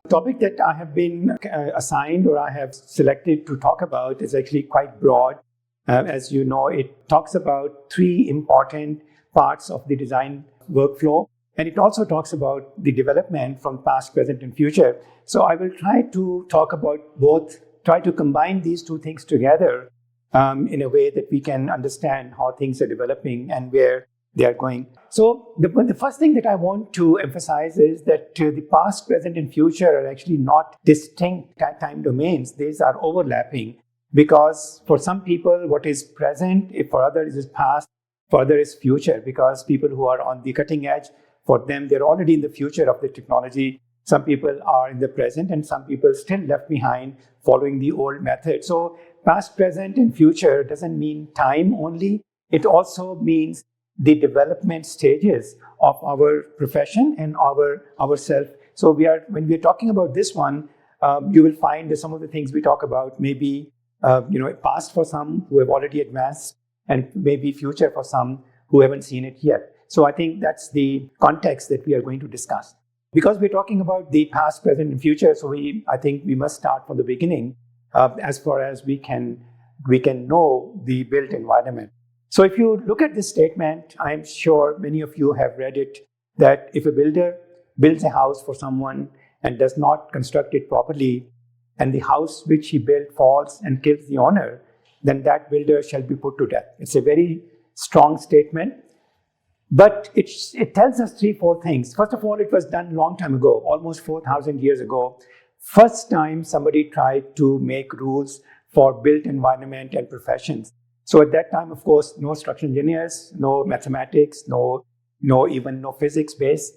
The topic that I have been assigned or I have selected to talk about is actually quite broad. As you know, it talks about three important parts of the design workflow, and it also talks about the development from past, present, and future. So I will try to talk about both, try to combine these two things together in a way that we can understand how things are developing and where they are going. So the first thing that I want to emphasize is that the past, present, and future are actually not distinct time domains. These are overlapping because for some people, what is present, if for others is past, for others is future, because people who are on the cutting edge, for them, they're already in the future of the technology. Some people are in the present and some people still left behind following the old method. So past, present, and future doesn't mean time only. It also means the development stages of our profession and ourself. So when we're talking about this one, you will find that some of the things we talk about may be past for some who have already advanced, and maybe future for some who haven't seen it yet. So I think that's the context that we are going to discuss. Because we're talking about the past, present, and future, so I think we must start from the beginning as far as we can know the built environment. So if you look at this statement, I'm sure many of you have read it, that if a builder builds a house for someone and does not construct it properly, and the house which he built falls and kills the owner, then that builder shall be put to death. It's a very strong statement, but it tells us 3-4 things. First of all, it was done a long time ago, almost 4,000 years ago. First time somebody tried to make rules for built environment and professions. So at that time, of course, no structural engineers, no mathematics, no physics base.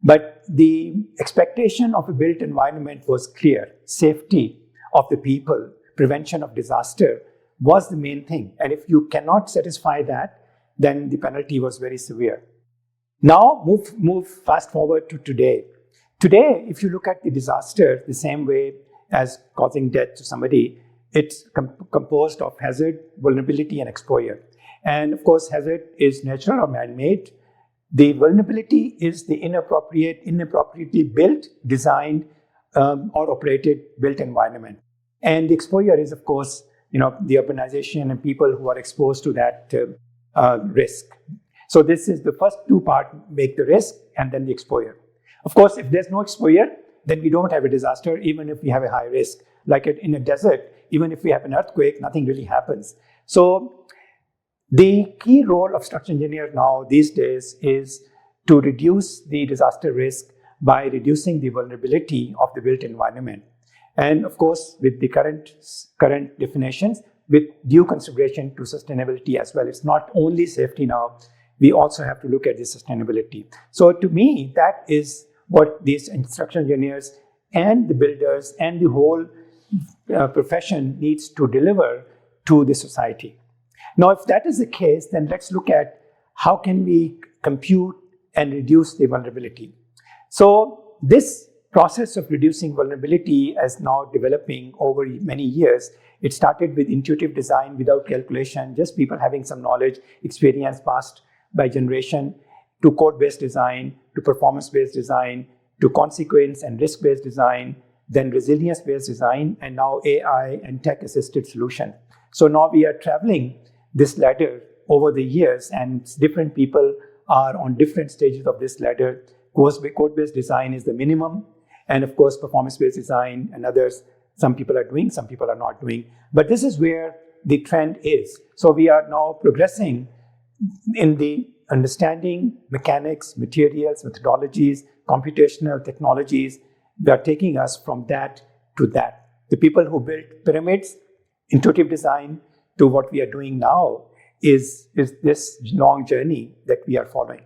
But the expectation of a built environment was clear. Safety of the people, prevention of disaster was the main thing. And if you cannot satisfy that, then the penalty was very severe. Now move fast forward to today. Today, if you look at the disaster the same way as causing death to somebody, it's composed of hazard, vulnerability, and exposure. And of course, hazard is natural or man-made. The vulnerability is the inappropriately built, designed, or operated built environment. And the exposure is, of course, the urbanization and people who are exposed to that risk. So this is the first two parts, make the risk and then the exposure. Of course, if there's no exposure, then we don't have a disaster, even if we have a high risk. Like in a desert, even if we have an earthquake, nothing really happens. So the key role of structural engineer now these days is to reduce the disaster risk by reducing the vulnerability of the built environment. And of course, with the current definitions, with due consideration to sustainability as well. It's not only safety now, we also have to look at the sustainability. So to me, that is what these structural engineers and the builders and the whole profession needs to deliver to the society. Now, if that is the case, then let's look at how can we compute and reduce the vulnerability. So this process of reducing vulnerability is now developing over many years. It started with intuitive design without calculation, just people having some knowledge, experience passed by generation, to code-based design, to performance-based design, to consequence and risk-based design, then resilience-based design, and now AI and tech-assisted solution. So now we are traveling this ladder over the years, and different people are on different stages of this ladder. Code-based design is the minimum, and of course, performance-based design and others, some people are doing, some people are not doing. But this is where the trend is. So we are now progressing in the understanding mechanics, materials, methodologies, computational technologies. They are taking us from that to that. The people who built pyramids, intuitive design, to what we are doing now is this long journey that we are following.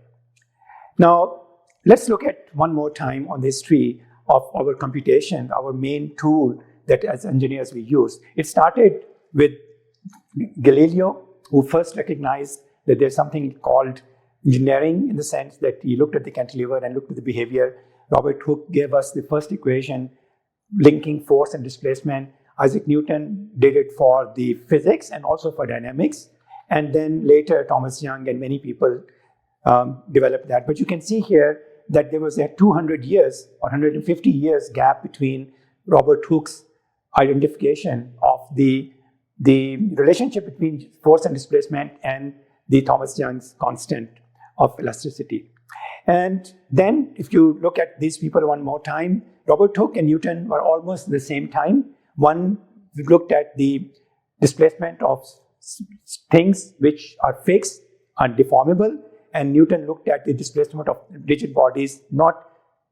Now, let's look at one more time on the history of our computation, our main tool that as engineers we use. It started with Galileo, who first recognized that there's something called engineering, in the sense that he looked at the cantilever and looked at the behavior. Robert Hooke gave us the first equation linking force and displacement. Isaac Newton did it for the physics and also for dynamics. And then later, Thomas Young and many people developed that. But you can see here that there was a 200 years or 150 years gap between Robert Hooke's identification of the relationship between force and displacement and the Thomas Young's constant of elasticity. And then if you look at these people one more time, Robert Hooke and Newton were almost the same time. One looked at the displacement of things which are fixed and deformable, and Newton looked at the displacement of rigid bodies, not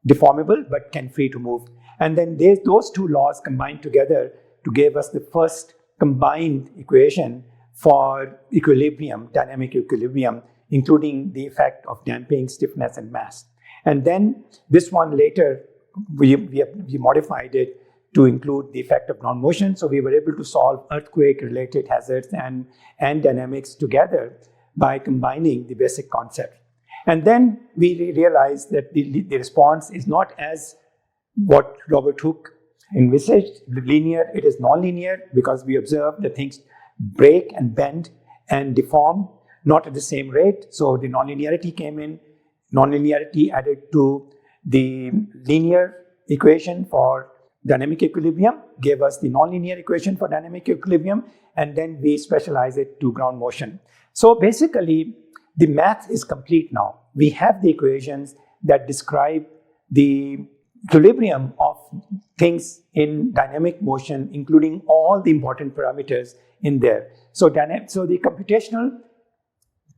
deformable but can free to move. And then those two laws combined together to give us the first combined equation for equilibrium, dynamic equilibrium, including the effect of damping, stiffness, and mass. And then this one later, we modified it to include the effect of ground motion. So we were able to solve earthquake-related hazards and dynamics together by combining the basic concept. And then we realized that the response is not as what Robert Hooke envisaged, linear. It is nonlinear because we observe that things break and bend and deform, not at the same rate. So the nonlinearity came in. Nonlinearity added to the linear equation for dynamic equilibrium, gave us the nonlinear equation for dynamic equilibrium, and then we specialize it to ground motion. So basically, the math is complete now. We have the equations that describe the equilibrium of things in dynamic motion, including all the important parameters in there. So the computational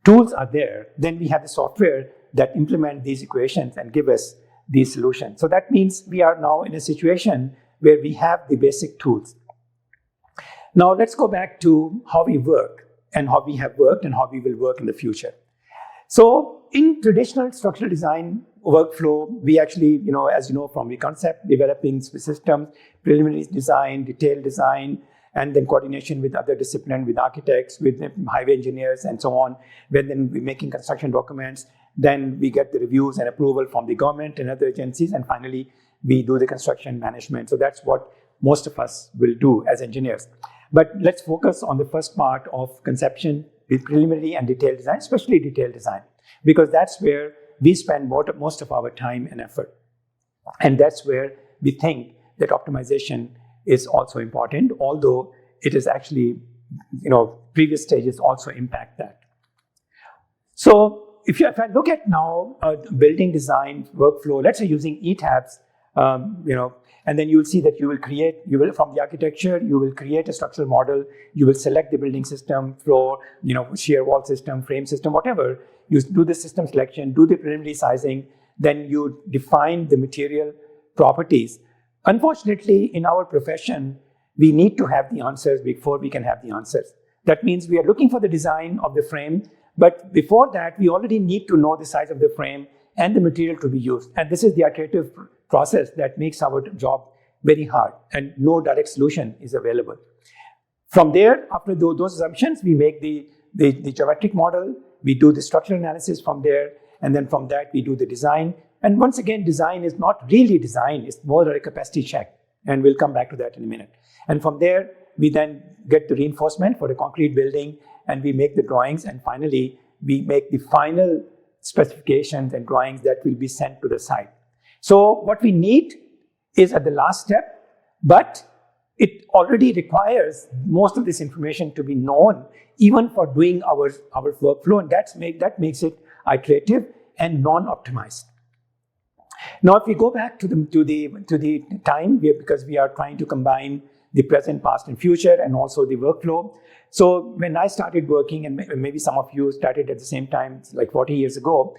tools are there. Then we have the software that implement these equations and give us these solutions. So that means we are now in a situation where we have the basic tools. Now let's go back to how we work and how we have worked and how we will work in the future. So in traditional structural design workflow, we actually, as you know from the concept, developing systems, preliminary design, detailed design, and then coordination with other disciplines, with architects, with highway engineers, and so on. Then we're making construction documents. Then we get the reviews and approval from the government and other agencies, and finally, we do the construction management. So that's what most of us will do as engineers. But let's focus on the first part of conception, with preliminary and detailed design, especially detailed design, because that's where we spend most of our time and effort. And that's where we think that optimization is also important, although it is actually, previous stages also impact that. So if I look at now building design workflow, let's say using ETABS, and then you'll see that from the architecture, you will create a structural model, you will select the building system, floor, shear wall system, frame system, whatever. You do the system selection, do the preliminary sizing, then you define the material properties. Unfortunately, in our profession, we need to have the answers before we can have the answers. That means we are looking for the design of the frame, but before that, we already need to know the size of the frame and the material to be used. And this is the iterative process that makes our job very hard, and no direct solution is available. From there, after those assumptions, we make the geometric model, we do the structural analysis from there, and then from that, we do the design. And once again, design is not really design, it's more like a capacity check. And we'll come back to that in a minute. And from there, we then get the reinforcement for the concrete building, and we make the drawings, and finally, we make the final specifications and drawings that will be sent to the site. So what we need is at the last step, but it already requires most of this information to be known, even for doing our workflow, and that makes it iterative and non-optimized. Now, if we go back to the time, because we are trying to combine the present, past, and future, and also the workflow. So when I started working, and maybe some of you started at the same time, like 40 years ago,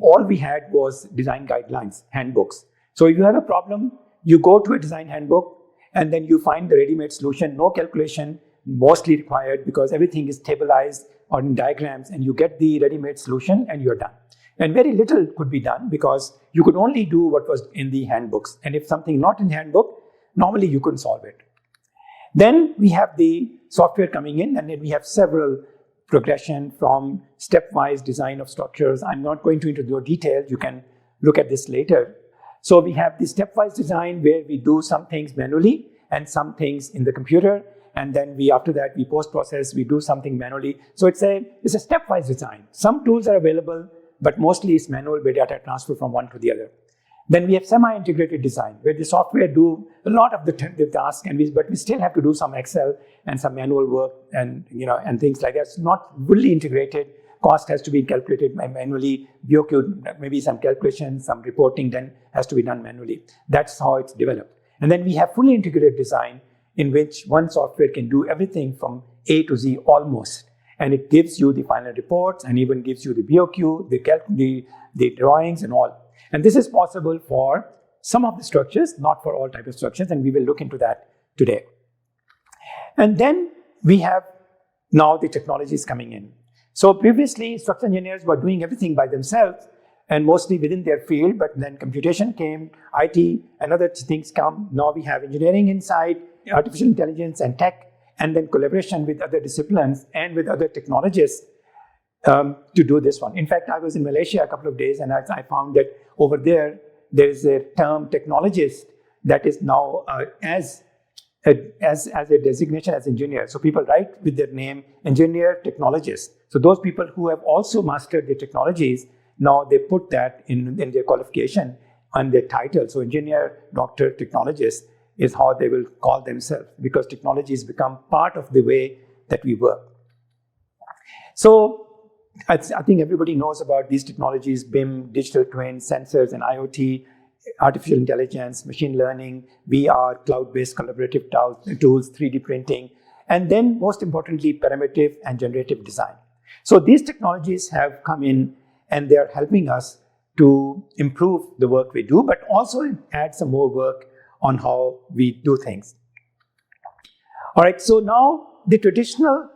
all we had was design guidelines, handbooks. So if you have a problem, you go to a design handbook, and then you find the ready-made solution, no calculation mostly required because everything is tableized or in diagrams, and you get the ready-made solution and you're done. And very little could be done because you could only do what was in the handbooks. And if something not in the handbook, normally you couldn't solve it. Then we have the software coming in, and then we have several progression from stepwise design of structures. I'm not going to into the detail, you can look at this later. So we have the stepwise design where we do some things manually and some things in the computer. And then after that, we post-process, we do something manually. So it's a stepwise design. Some tools are available but mostly it's manual where data transfer from one to the other. Then we have semi-integrated design, where the software do a lot of the task, but we still have to do some Excel and some manual work and things like that. It's not fully integrated. Cost has to be calculated manually. BOQ, maybe some calculation, some reporting then has to be done manually. That's how it's developed. And then we have fully integrated design, in which one software can do everything from A to Z almost. And it gives you the final reports and even gives you the BOQ, the drawings and all. And this is possible for some of the structures, not for all types of structures, and we will look into that today. And then we have now the technologies coming in. So previously, structural engineers were doing everything by themselves and mostly within their field, but then computation came, IT and other things come. Now we have engineering inside, artificial intelligence and tech, and then collaboration with other disciplines and with other technologists to do this one. In fact, I was in Malaysia a couple of days and I found that over there is a term technologist that is now as a designation as engineer. So people write with their name engineer technologist. So those people who have also mastered the technologies, now they put that in their qualification and their title. So engineer, doctor, technologist is how they will call themselves, because technologies become part of the way that we work. So I think everybody knows about these technologies: BIM, digital twins, sensors and IoT, artificial intelligence, machine learning, VR, cloud-based collaborative tools, 3D printing, and then most importantly, parametric and generative design. So these technologies have come in and they're helping us to improve the work we do, but also add some more work on how we do things. All right, so now the traditional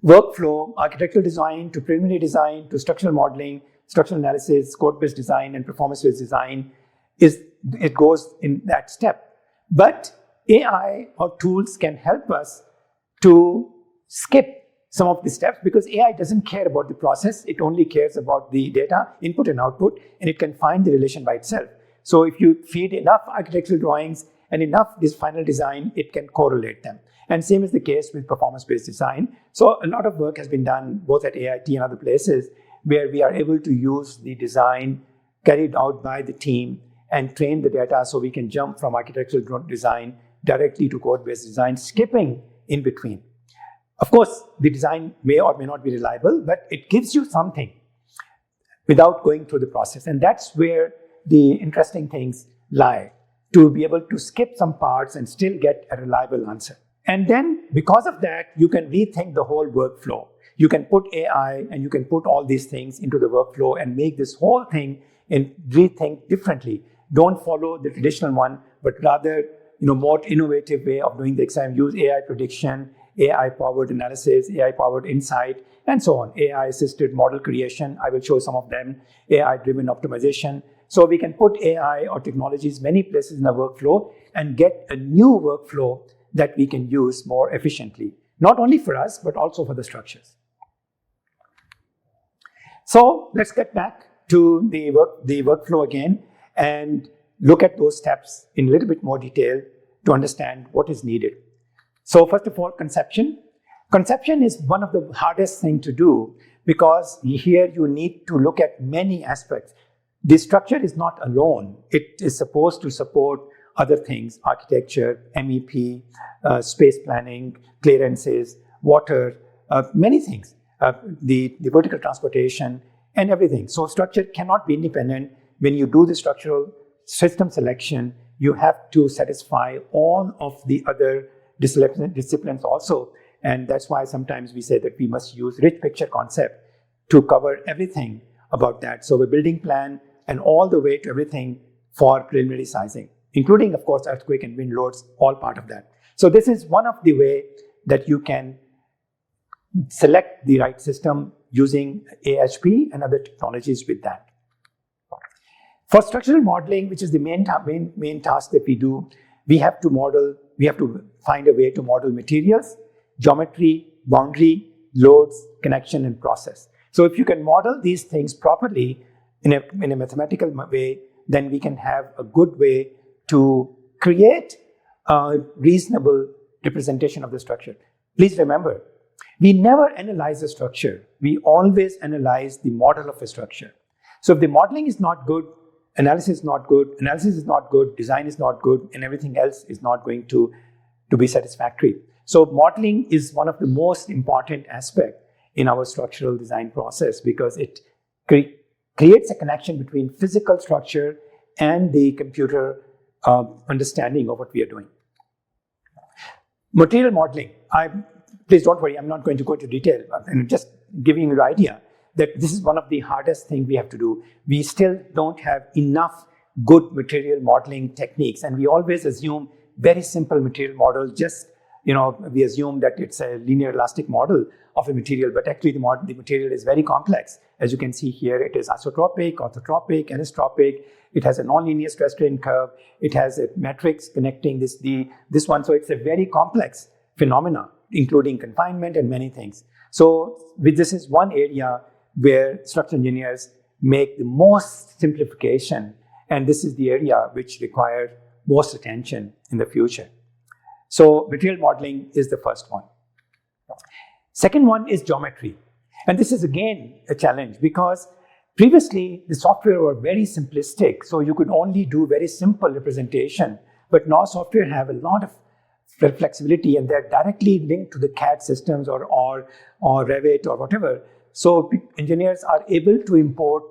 workflow, architectural design to preliminary design to structural modeling, structural analysis, code-based design, and performance-based design, it goes in that step. But AI or tools can help us to skip some of the steps, because AI doesn't care about the process. It only cares about the data, input and output, and it can find the relation by itself. So if you feed enough architectural drawings and enough this final design, it can correlate them. And same is the case with performance-based design. So a lot of work has been done both at AIT and other places where we are able to use the design carried out by the team and train the data so we can jump from architectural design directly to code-based design, skipping in between. Of course, the design may or may not be reliable, but it gives you something without going through the process. And that's where the interesting things lie, to be able to skip some parts and still get a reliable answer. And then because of that, you can rethink the whole workflow. You can put AI and you can put all these things into the workflow and make this whole thing and rethink differently. Don't follow the traditional one, but rather, more innovative way of doing the exam. Use AI prediction, AI-powered analysis, AI-powered insight, and so on. AI-assisted model creation. I will show some of them. AI-driven optimization. So we can put AI or technologies many places in the workflow and get a new workflow that we can use more efficiently, not only for us, but also for the structures. So let's get back to the workflow again and look at those steps in a little bit more detail to understand what is needed. So first of all, conception. Conception is one of the hardest things to do, because here you need to look at many aspects. The structure is not alone. It is supposed to support other things: architecture, MEP, space planning, clearances, water, many things, the vertical transportation and everything. So structure cannot be independent. When you do the structural system selection, you have to satisfy all of the other disciplines also. And that's why sometimes we say that we must use rich picture concept to cover everything about that. So a building plan and all the way to everything for preliminary sizing, including, of course, earthquake and wind loads, all part of that. So this is one of the way that you can select the right system using AHP and other technologies with that. For structural modeling, which is the main task that we do, we have to find a way to model materials, geometry, boundary, loads, connection, and process. So if you can model these things properly in a mathematical way, then we can have a good way to create a reasonable representation of the structure. Please remember, We never analyze the structure. We always analyze the model of a structure. So if the modeling is not good, analysis is not good, design is not good, and everything else is not going to be satisfactory. So modeling is one of the most important aspects in our structural design process because it creates a connection between physical structure and the computer understanding of what we are doing. Material modeling. Please don't worry, I'm not going to go into detail. I'm just giving you the idea that this is one of the hardest things we have to do. We still don't have enough good material modeling techniques, and we always assume very simple material model. We assume that it's a linear elastic model of a material, but actually the material is very complex. As you can see here, it is isotropic, orthotropic, anisotropic. It has a nonlinear stress strain curve. It has a matrix connecting this one. So it's a very complex phenomena, including confinement and many things. So this is one area where structural engineers make the most simplification, and this is the area which requires most attention in the future. So material modeling is the first one. Second one is geometry. And this is again a challenge because previously the software were very simplistic, so you could only do very simple representation. But now software have a lot of flexibility and they're directly linked to the CAD systems or Revit or whatever. So engineers are able to import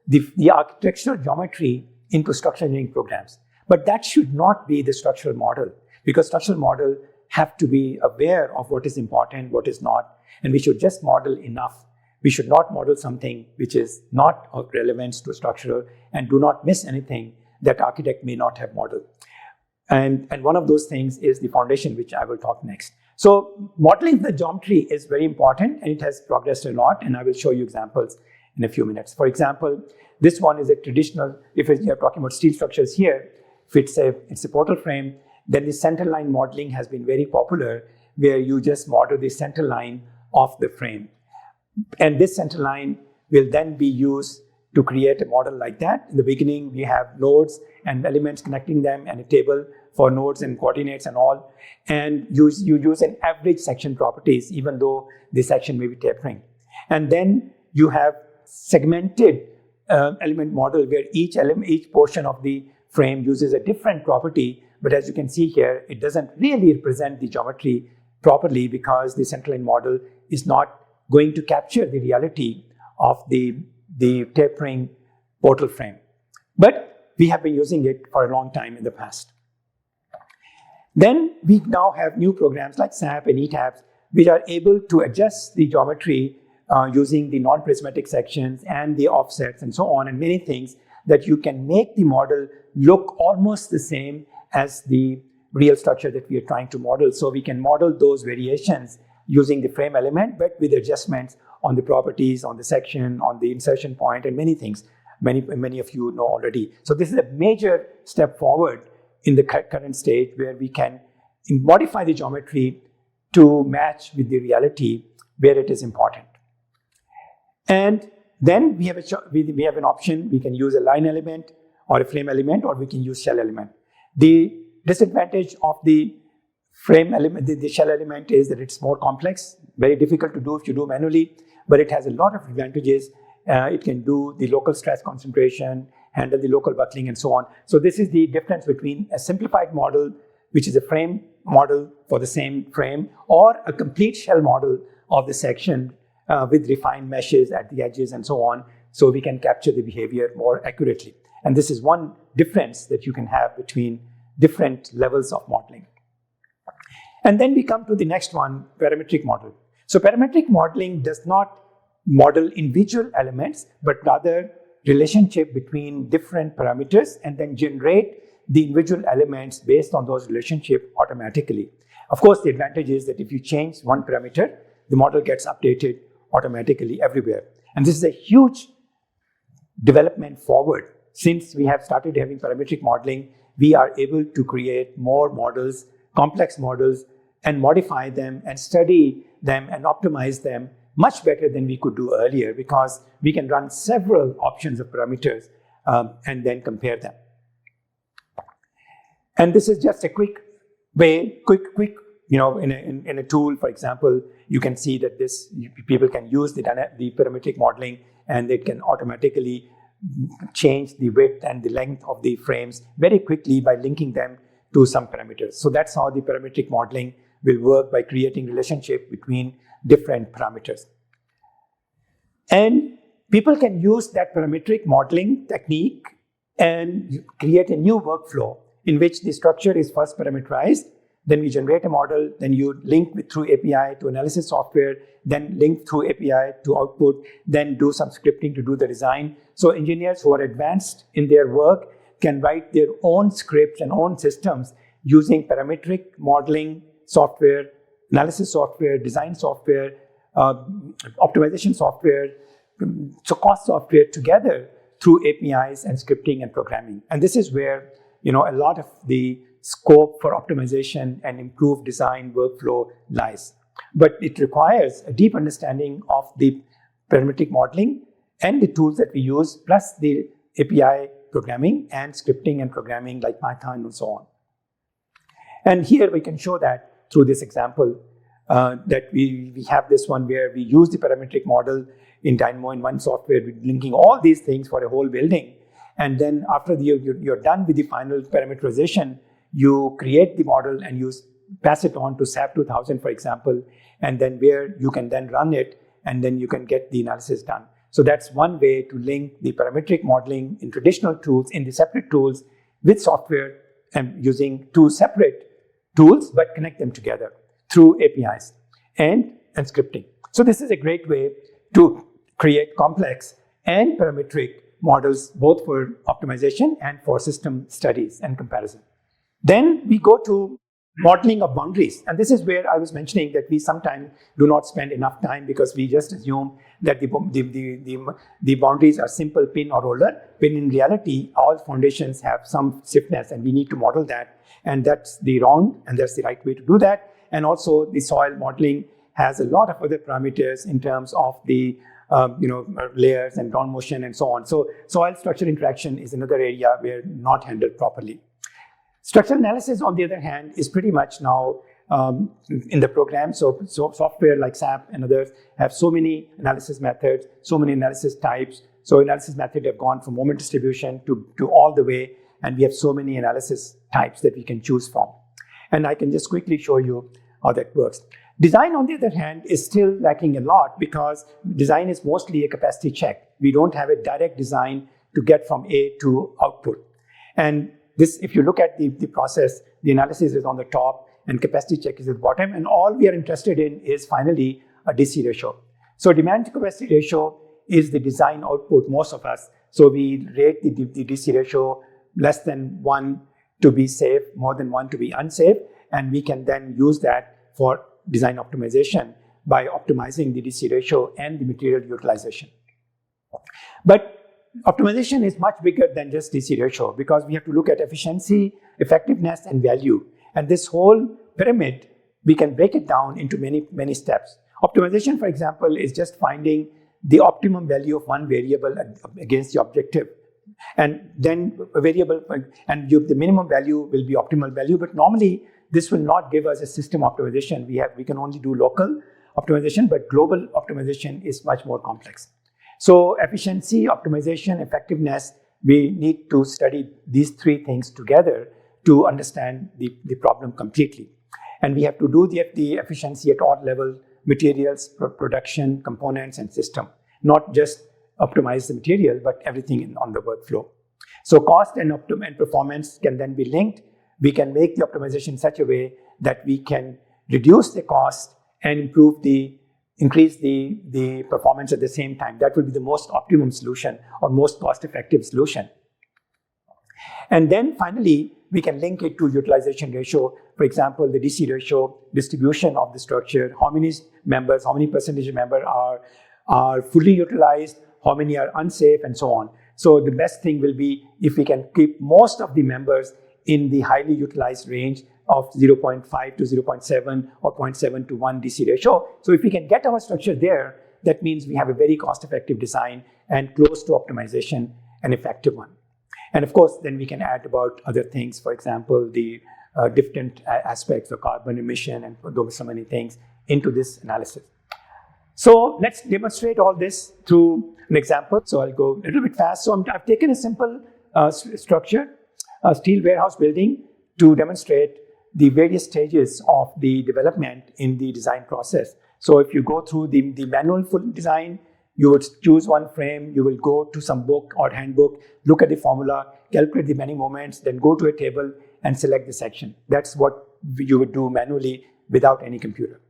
the architectural geometry into structural engineering programs. But that should not be the structural model, because structural model have to be aware of what is important, what is not, and we should just model enough. We should not model something which is not of relevance to structural, and do not miss anything that architect may not have modeled. And one of those things is the foundation, which I will talk next. So modeling the geometry is very important, and it has progressed a lot, and I will show you examples in a few minutes. For example, this one is a traditional, if you're talking about steel structures here, if it's a portal frame, then the center line modeling has been very popular, where you just model the center line of the frame. And this center line will then be used to create a model like that. In the beginning, we have nodes and elements connecting them and a table for nodes and coordinates and all. And you use an average section properties, even though the section may be tapering. And then you have segmented element model where each portion of the frame uses a different property. But as you can see here, it doesn't really represent the geometry properly because the central line model is not going to capture the reality of the tapering portal frame. But we have been using it for a long time in the past. Then we now have new programs like SAP and ETABS, which are able to adjust the geometry using the non-prismatic sections and the offsets and so on, and many things that you can make the model look almost the same as the real structure that we are trying to model. So we can model those variations using the frame element, but with adjustments on the properties, on the section, on the insertion point, and many things. Many of you know already. So this is a major step forward in the current stage, where we can modify the geometry to match with the reality where it is important. And then we have an option. We can use a line element or a frame element, or we can use shell element. The disadvantage of the frame element, the shell element, is that it's more complex, very difficult to do if you do manually, but it has a lot of advantages. It can do the local stress concentration, handle the local buckling, and so on. So this is the difference between a simplified model, which is a frame model for the same frame, or a complete shell model of the section with refined meshes at the edges and so on, so we can capture the behavior more accurately. And this is one difference that you can have between different levels of modeling. And then we come to the next one, parametric model. So parametric modeling does not model individual elements, but rather relationship between different parameters, and then generate the individual elements based on those relationships automatically. Of course, the advantage is that if you change one parameter, the model gets updated automatically everywhere. And this is a huge development forward. Since we have started having parametric modeling, we are able to create more models, complex models, and modify them and study them and optimize them much better than we could do earlier, because we can run several options of parameters and then compare them. And this is just a quick in a tool, for example, you can see that people can use the parametric modeling, and it can automatically change the width and the length of the frames very quickly by linking them to some parameters. So that's how the parametric modeling will work, by creating relationship between different parameters. And people can use that parametric modeling technique and create a new workflow in which the structure is first parameterized, then we generate a model, then you link through API to analysis software, then link through API to output, then do some scripting to do the design. So engineers who are advanced in their work can write their own scripts and own systems using parametric modeling software, analysis software, design software, optimization software, so cost software together through APIs and scripting and programming. And this is where a lot of the scope for optimization and improved design workflow lies. But it requires a deep understanding of the parametric modeling and the tools that we use, plus the API programming and scripting and programming like Python and so on. And here we can show that through this example, that we have this one where we use the parametric model in Dynamo in one software, linking all these things for a whole building. And then after you're done with the final parameterization, you create the model and you pass it on to SAP 2000, for example, and then where you can then run it, and then you can get the analysis done. So that's one way to link the parametric modeling in traditional tools, in the separate tools, with software, and using two separate tools, but connect them together through APIs and scripting. So this is a great way to create complex and parametric models, both for optimization and for system studies and comparison. Then we go to modeling of boundaries. And this is where I was mentioning that we sometimes do not spend enough time because we just assume that the boundaries are simple pin or roller, when in reality, all foundations have some stiffness and we need to model that. And that's the wrong and that's the right way to do that. And also the soil modeling has a lot of other parameters in terms of the layers and ground motion and so on. So soil structure interaction is another area where not handled properly. Structural analysis, on the other hand, is pretty much now in the program. So software like SAP and others have so many analysis methods, so many analysis types. So analysis methods have gone from moment distribution to all the way, and we have so many analysis types that we can choose from. And I can just quickly show you how that works. Design, on the other hand, is still lacking a lot because design is mostly a capacity check. We don't have a direct design to get from A to output. And this, if you look at the process, the analysis is on the top and capacity check is at the bottom. And all we are interested in is finally a DC ratio. So demand to capacity ratio is the design output, most of us. So we rate the DC ratio less than 1 to be safe, more than 1 to be unsafe. And we can then use that for design optimization by optimizing the DC ratio and the material utilization. But optimization is much bigger than just DC ratio because we have to look at efficiency, effectiveness, and value. And this whole pyramid, we can break it down into many steps. Optimization, for example, is just finding the optimum value of one variable against the objective. And then a variable, and the minimum value will be optimal value. But normally, this will not give us a system optimization. We can only do local optimization, but global optimization is much more complex. So efficiency, optimization, effectiveness, we need to study these three things together to understand the problem completely. And we have to do the efficiency at all levels: materials, production, components, and system. Not just optimize the material, but everything on the workflow. So cost and performance can then be linked. We can make the optimization in such a way that we can reduce the cost and increase the performance at the same time. That will be the most optimum solution or most cost-effective solution. And then finally, we can link it to utilization ratio. For example, the DC ratio, distribution of the structure, how many percentage of members are fully utilized, how many are unsafe, and so on. So the best thing will be if we can keep most of the members in the highly utilized range of 0.5 to 0.7 or 0.7 to 1 DC ratio. So if we can get our structure there, that means we have a very cost-effective design and close to optimization, an effective one. And of course, then we can add about other things. For example, the different aspects of carbon emission and so many things into this analysis. So let's demonstrate all this through an example. So I'll go a little bit fast. So I've taken a simple structure, a steel warehouse building, to demonstrate the various stages of the development in the design process. So if you go through the manual full design, you would choose one frame, you will go to some book or handbook, look at the formula, calculate the bending moments, then go to a table and select the section. That's what you would do manually without any computer.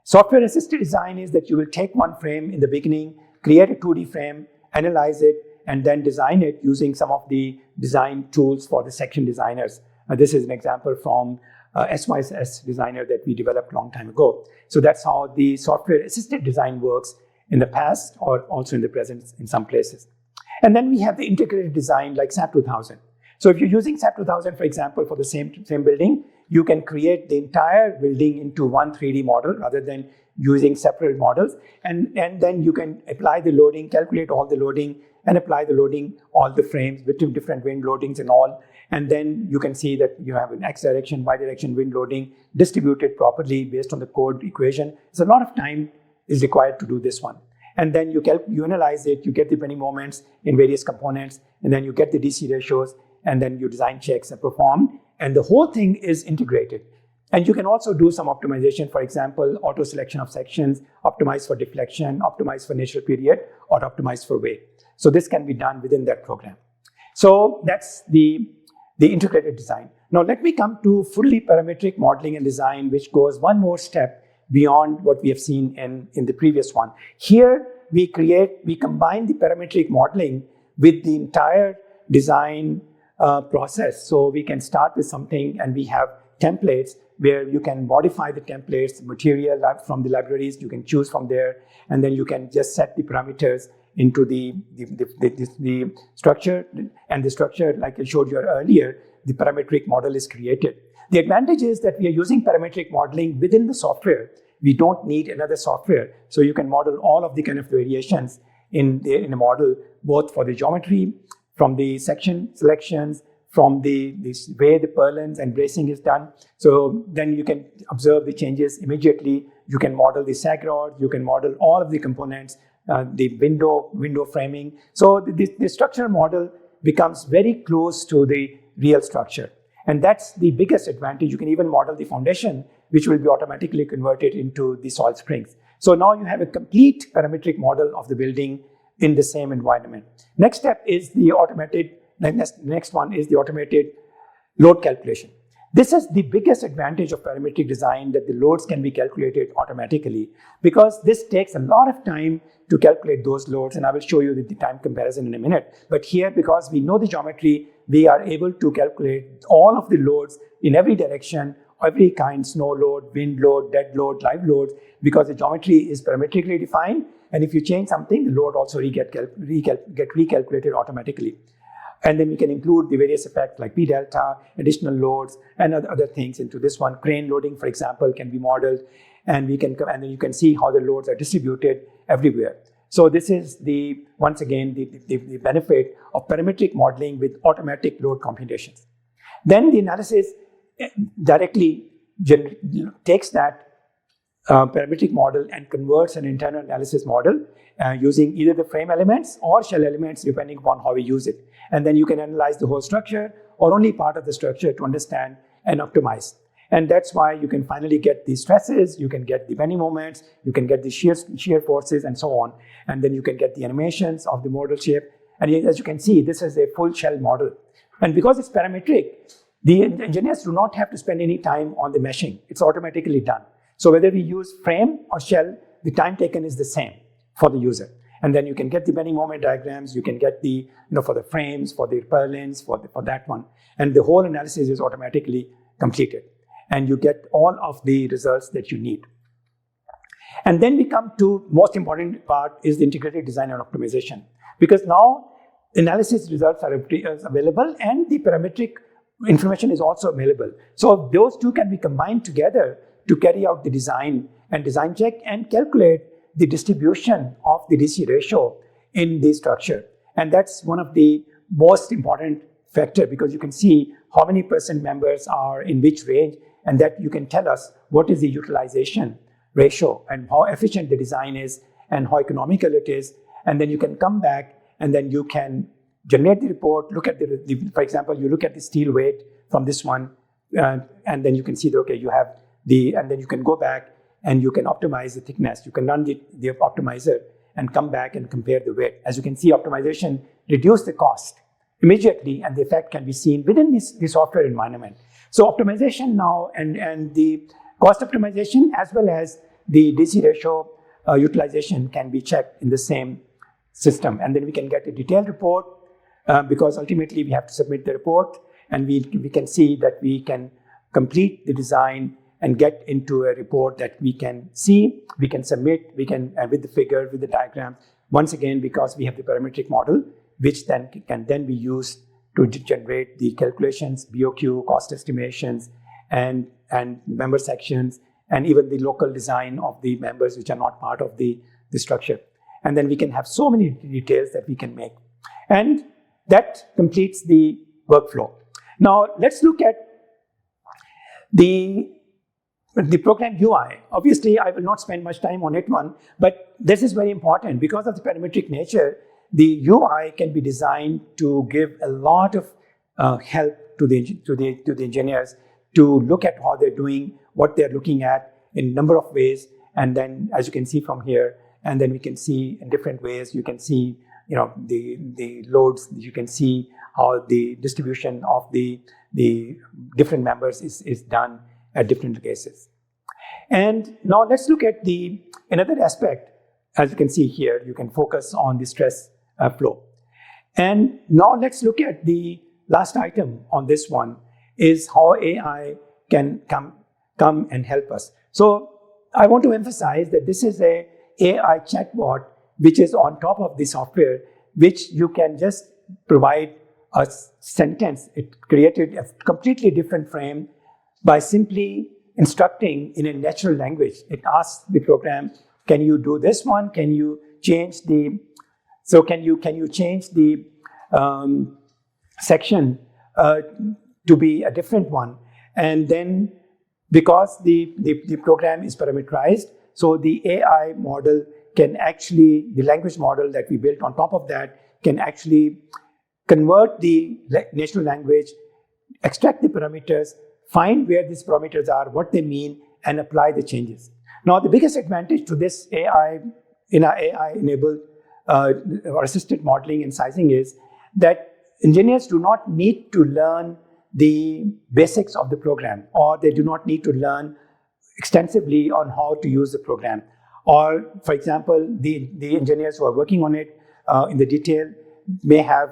Software assisted design is that you will take one frame in the beginning, create a 2D frame, analyze it, and then design it using some of the design tools for the section designers. This is an example from SYS designer that we developed a long time ago. So that's how the software assisted design works in the past or also in the present in some places. And then we have the integrated design like SAP 2000. So if you're using SAP 2000, for example, for the same building, you can create the entire building into one 3D model rather than using separate models. And then you can apply the loading, calculate all the loading, and apply the loading, all the frames with different wind loadings and all. And then you can see that you have an X direction, Y direction wind loading distributed properly based on the code equation. So a lot of time is required to do this one. And then you analyze it, you get the bending moments in various components, and then you get the DC ratios, and then your design checks are performed, and the whole thing is integrated. And you can also do some optimization, for example, auto selection of sections, optimize for deflection, optimize for natural period, or optimize for weight. So this can be done within that program. So that's the integrated design. Now let me come to fully parametric modeling and design, which goes one more step beyond what we have seen in the previous one. Here we combine the parametric modeling with the entire design process. So we can start with something and we have templates where you can modify the templates, material from the libraries, you can choose from there, and then you can just set the parameters into the structure, and the structure, like I showed you earlier, the parametric model is created. The advantage is that we are using parametric modeling within the software. We don't need another software. So you can model all of the kind of variations in a model, both for the geometry, from the section selections, from the way the purlins and bracing is done. So then you can observe the changes immediately. You can model the sag rod, you can model all of the components, the window framing. So the structural model becomes very close to the real structure. And that's the biggest advantage. You can even model the foundation, which will be automatically converted into the soil springs. So now you have a complete parametric model of the building in the same environment. Next step is the automated, next one is the automated load calculation. This is the biggest advantage of parametric design, that the loads can be calculated automatically, because this takes a lot of time to calculate those loads, and I will show you the time comparison in a minute. But here, because we know the geometry, we are able to calculate all of the loads in every direction, every kind, snow load, wind load, dead load, live loads, because the geometry is parametrically defined, and if you change something, the load also get recalculated automatically. And then we can include the various effects like P delta, additional loads, and other things into this one. Crane loading, for example, can be modeled, and then you can see how the loads are distributed everywhere. So this is once again the benefit of parametric modeling with automatic load computations. Then the analysis directly takes that parametric model and converts an internal analysis model using either the frame elements or shell elements, depending upon how we use it. And then you can analyze the whole structure or only part of the structure to understand and optimize. And that's why you can finally get the stresses, you can get the bending moments, you can get the shear forces, and so on. And then you can get the animations of the model shape. And as you can see, this is a full shell model. And because it's parametric, the engineers do not have to spend any time on the meshing. It's automatically done. So whether we use frame or shell, the time taken is the same for the user. And then you can get the bending moment diagrams, you can get the, for the frames, for the purlins, for that one. And the whole analysis is automatically completed. And you get all of the results that you need. And then we come to most important part is the integrated design and optimization. Because now analysis results are available and the parametric information is also available. So those two can be combined together to carry out the design and design check and calculate the distribution of the DC ratio in the structure. And that's one of the most important factor, because you can see how many percent members are in which range, and that you can tell us what is the utilization ratio and how efficient the design is and how economical it is. And then you can come back and then you can generate the report, look at for example, you look at the steel weight from this one, and then you can see that, okay, you have and then you can go back and you can optimize the thickness. You can run the optimizer and come back and compare the weight. As you can see, optimization reduce the cost immediately, and the effect can be seen within the software environment. So optimization now and the cost optimization as well as the DC ratio utilization can be checked in the same system. And then we can get a detailed report because ultimately we have to submit the report, and we can see that we can complete the design and get into a report that we can see, we can submit, we can with the figure, with the diagram. Once again, because we have the parametric model, which then can be used to generate the calculations, BOQ, cost estimations, and member sections, and even the local design of the members which are not part of the structure. And then we can have so many details that we can make. And that completes the workflow. Now let's look at the program UI. Obviously, I will not spend much time on it one, but this is very important because of the parametric nature. The UI can be designed to give a lot of help to the engineers to look at how they're doing, what they're looking at in a number of ways. And then, as you can see from here, and then we can see in different ways. You can see, the loads. You can see how the distribution of the different members is done at different cases. And now let's look at another aspect. As you can see here, you can focus on the stress flow. And now let's look at the last item on this one, is how AI can come and help us. So I want to emphasize that this is a AI chatbot which is on top of the software, which you can just provide a sentence. It created a completely different frame by simply instructing in a natural language. It asks the program, can you do this one? Can you change can you change the section to be a different one? And then because the program is parameterized, so the AI model can actually, the language model that we built on top of that can actually convert the natural language, extract the parameters, find where these parameters are, what they mean, and apply the changes. Now, the biggest advantage to this AI, in our AI-enabled or assisted modeling and sizing is that engineers do not need to learn the basics of the program, or they do not need to learn extensively on how to use the program. Or, for example, the engineers who are working on it in the detail may have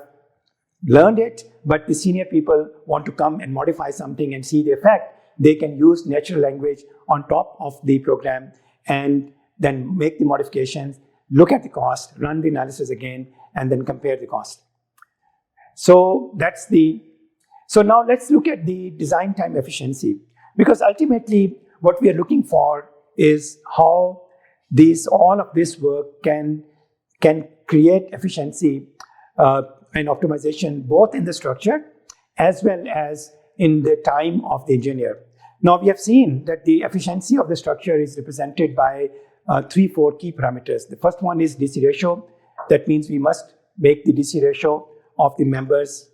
learned it, but the senior people want to come and modify something and see the effect. They can use natural language on top of the program and then make the modifications, look at the cost, run the analysis again, and then compare the cost. So so now let's look at the design time efficiency, because ultimately what we are looking for is how all of this work can create efficiency and optimization both in the structure as well as in the time of the engineer. Now we have seen that the efficiency of the structure is represented by 3-4 key parameters. The first one is DC ratio. That means we must make the DC ratio of the members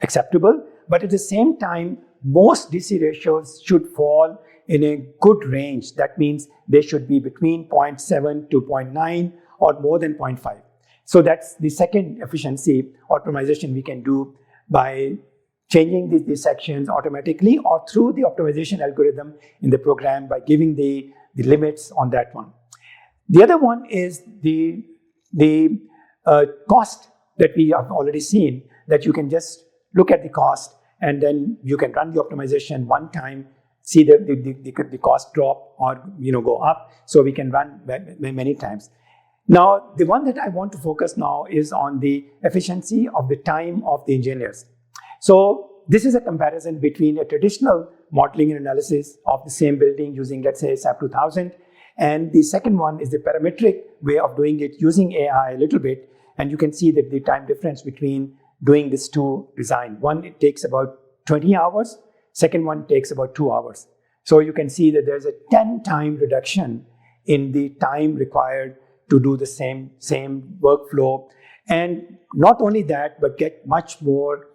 acceptable, but at the same time, most DC ratios should fall in a good range. That means they should be between 0.7 to 0.9 or more than 0.5. So that's the second efficiency optimization we can do by changing these sections automatically or through the optimization algorithm in the program by giving the limits on that one. The other one is the cost that we have already seen, that you can just look at the cost and then you can run the optimization one time, see the cost drop or go up. So we can run many times. Now, the one that I want to focus now is on the efficiency of the time of the engineers. So this is a comparison between a traditional modeling and analysis of the same building using, let's say, SAP 2000. And the second one is the parametric way of doing it using AI a little bit. And you can see that the time difference between doing these two design. One, it takes about 20 hours. Second one takes about 2 hours. So you can see that there's a 10-time reduction in the time required to do the same workflow. And not only that, but get much more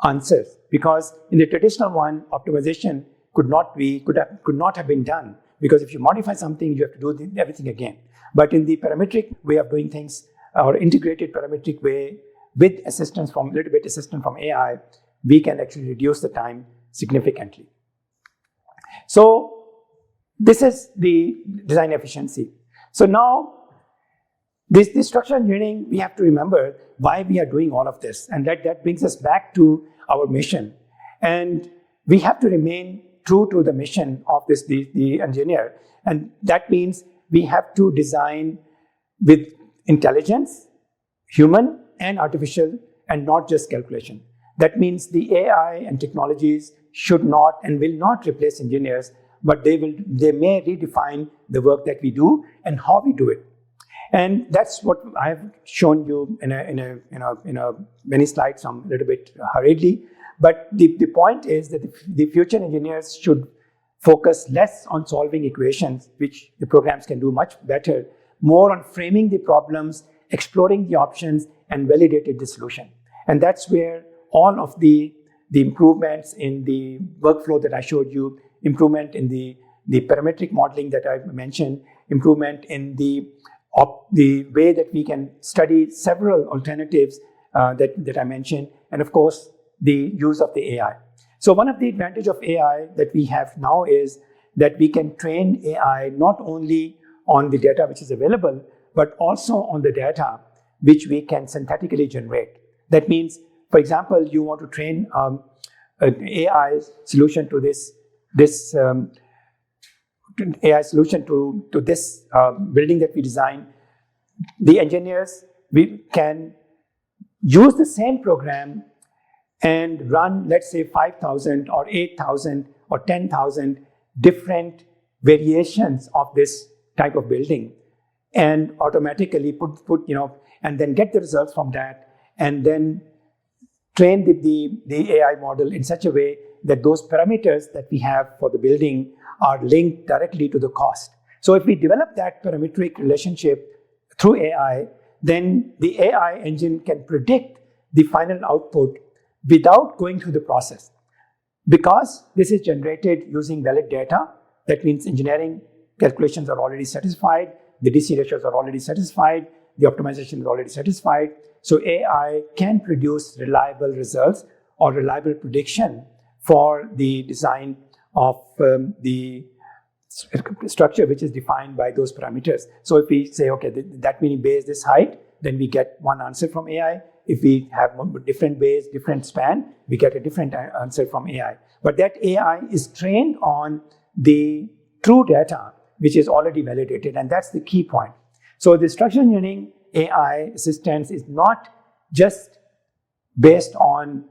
answers. Because in the traditional one, optimization could not have been done. Because if you modify something, you have to do everything again. But in the parametric way of doing things, or integrated parametric way, with little bit assistance from AI, we can actually reduce the time significantly. So this is the design efficiency. So now, this structural engineering, we have to remember why we are doing all of this. And that brings us back to our mission. And we have to remain true to the mission of the engineer. And that means we have to design with intelligence, human and artificial, and not just calculation. That means the AI and technologies should not and will not replace engineers, but they may redefine the work that we do and how we do it. And that's what I've shown you in many slides, some a little bit hurriedly. But the point is that the future engineers should focus less on solving equations, which the programs can do much better, more on framing the problems, exploring the options, and validating the solution. And that's where all of the improvements in the workflow that I showed you, improvement in the parametric modeling that I mentioned, improvement in the way that we can study several alternatives that I mentioned, and of course, the use of the AI. So one of the advantages of AI that we have now is that we can train AI not only on the data which is available, but also on the data which we can synthetically generate. That means, for example, you want to train an AI solution to this AI solution to this building that we design. The engineers, we can use the same program and run, let's say, 5,000 or 8,000 or 10,000 different variations of this type of building, and automatically and then get the results from that, and then train the AI model in such a way that those parameters that we have for the building are linked directly to the cost. So if we develop that parametric relationship through AI, then the AI engine can predict the final output without going through the process. Because this is generated using valid data, that means engineering calculations are already satisfied, the DC ratios are already satisfied, the optimization is already satisfied. So AI can produce reliable results or reliable prediction for the design of the structure which is defined by those parameters. So if we say, okay, that many bays this height, then we get one answer from AI. If we have different bays, different span, we get a different answer from AI. But that AI is trained on the true data, which is already validated, and that's the key point. So the structural engineering AI assistance is not just based on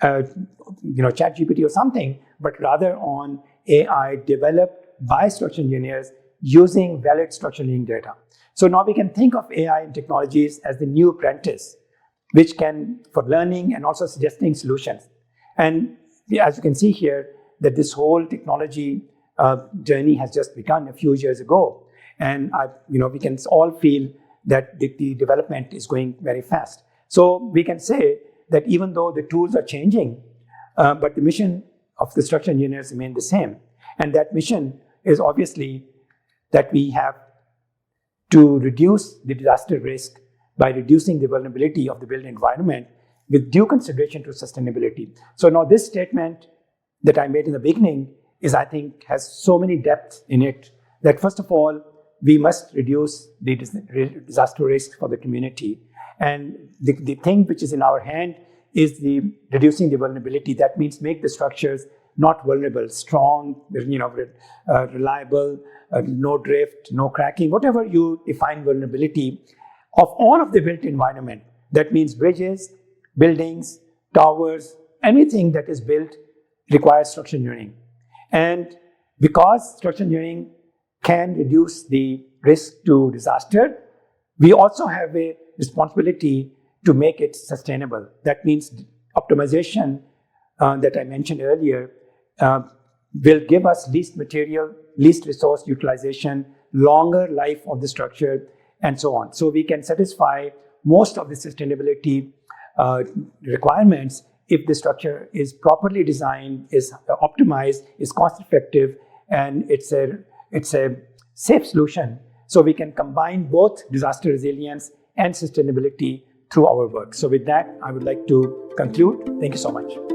ChatGPT or something, but rather on AI developed by structural engineers using valid structural engineering data. So now we can think of AI and technologies as the new apprentice, which can, for learning and also suggesting solutions. And as you can see here, that this whole technology journey has just begun a few years ago. And we can all feel that the development is going very fast. So we can say that even though the tools are changing, but the mission of the structural engineers remain the same. And that mission is obviously that we have to reduce the disaster risk by reducing the vulnerability of the built environment with due consideration to sustainability. So now this statement that I made in the beginning is, I think, has so many depths in it that first of all, we must reduce the disaster risk for the community. And the thing which is in our hand is the reducing the vulnerability. That means make the structures not vulnerable, strong, reliable, no drift, no cracking, whatever you define vulnerability of all of the built environment. That means bridges, buildings, towers, anything that is built requires structural engineering. And because structural engineering can reduce the risk to disaster, we also have a responsibility to make it sustainable. That means optimization that I mentioned earlier will give us least material, least resource utilization, longer life of the structure, and so on. So we can satisfy most of the sustainability requirements if the structure is properly designed, is optimized, is cost effective, and it's a safe solution. So we can combine both disaster resilience and sustainability through our work. So with that, I would like to conclude. Thank you so much.